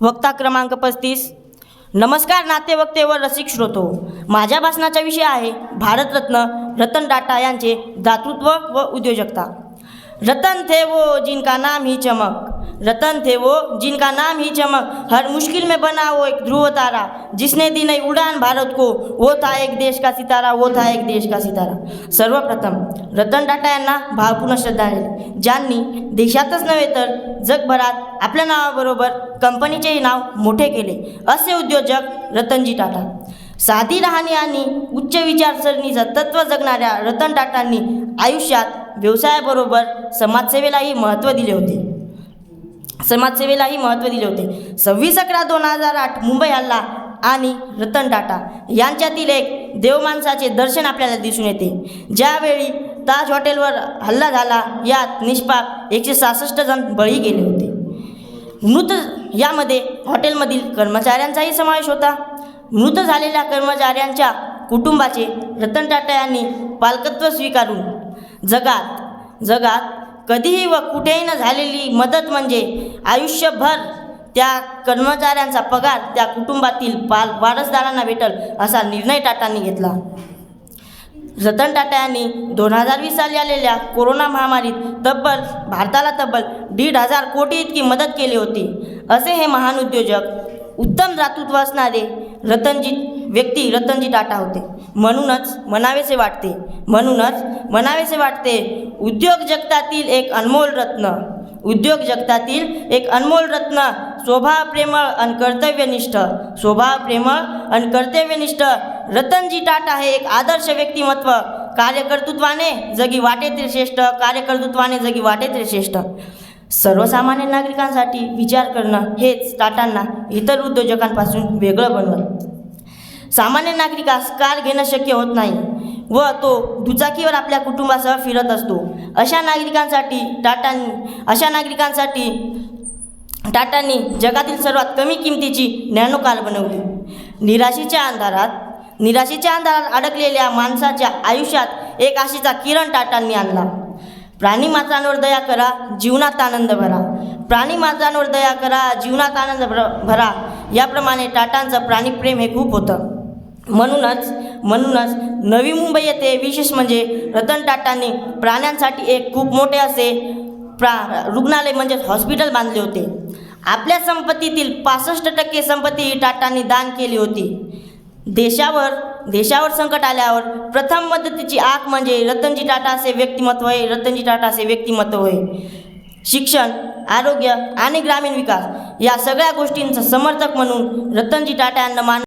वक्ता क्रमांक 35। नमस्कार नाते वक्ते व रसिक श्रोतो, माझ्या भाषणाचा विषय आहे भारतरत्न रतन टाटा यांचे दातृत्व व उद्योजकता। रतन थे वो जिनका नाम ही चमक, रतन थे वो जिनका नाम ही चमक, हर मुश्किल में बना वो एक ध्रुव तारा, जिसने दी नई उड़ान भारत को, वो था एक देश का सितारा, वो था एक देश का सितारा। सर्वप्रथम रतन टाटा यांना भावपूर्ण श्रद्धांजली, ज्यांनी देशातच नव्हे तर जगभरात आपल्या नावाबरोबर कंपनीचेही नाव मोठे केले असे उद्योजक रतनजी टाटा। साधी राहणी आणि उच्च विचारसरणीचं तत्त्व जगणाऱ्या रतन टाटांनी आयुष्यात व्यवसायाबरोबर समाजसेवेलाही महत्त्व दिले होते। 26/11/2008 मुंबई हल्ला आणि रतन टाटा यांच्यातील एक देवमाणसाचे दर्शन आपल्याला दिसून येते। ज्यावेळी ताज हॉटेलवर हल्ला झाला, यात निष्पाप 166 जण बळी गेले होते। मृत यामध्ये हॉटेलमधील कर्मचाऱ्यांचाही समावेश होता। मृत झालेल्या कर्मचाऱ्यांच्या कुटुंबाचे रतन टाटा यांनी पालकत्व स्वीकारून जगात कधीही व कुठेही न झालेली मदत म्हणजे आयुष्यभर त्या कर्मचाऱ्यांचा पगार त्या कुटुंबातील वारसदारांना भेटल असा निर्णय टाटांनी घेतला। रतन टाटा यांनी 2020 साली आलेल्या कोरोना महामारीत भारताला तब्बल 1,500 कोटी इतकी मदत केली होती। असे हे महान उद्योजक, उत्तम दातृत्व असणारे रतनजी टाटा होते। म्हणूनच म्हणावेसे वाटते उद्योग जगतातील एक अनमोल रत्न, स्वभाव प्रेमळ आणि कर्तव्यनिष्ठ रतनजी टाटा हे एक आदर्श व्यक्तिमत्व। कार्यकर्तृत्वाने जगी वाटे ते श्रेष्ठ। सर्वसामान्य नागरिकांसाठी विचार करणं हेच टाटांना इतर उद्योजकांपासून वेगळं बनवतं। सामान्य नागरिकास कार घेणं शक्य होत नाही व तो दुचाकीवर आपल्या कुटुंबासह फिरत असतो। अशा नागरिकांसाठी टाटांनी जगातील सर्वात कमी किमतीची नॅनो कार बनवली। निराशेच्या अंधारात अडकलेल्या माणसाच्या आयुष्यात एक आशेचा किरण टाटांनी आणला। प्राणीमात्रांवर दया करा, जीवनात आनंद भरा, याप्रमाणे टाटांचं प्राणीप्रेम हे खूप होतं। म्हणूनच नवी मुंबई येथे विशेष म्हणजे रतन टाटांनी प्राण्यांसाठी एक खूप मोठे असे रुग्णालय म्हणजे हॉस्पिटल बांधले होते। आपल्या संपत्तीतील 65% संपत्ती ही टाटांनी दान केली होती। देशावर संकट आल्यावर प्रथम मदतीची आख म्हणजे रतनजी टाटा असे व्यक्तिमत्व होय। शिक्षण, आरोग्य आणि ग्रामीण विकास या सगळ्या गोष्टींचा समर्थक म्हणून रतनजी टाटा यांना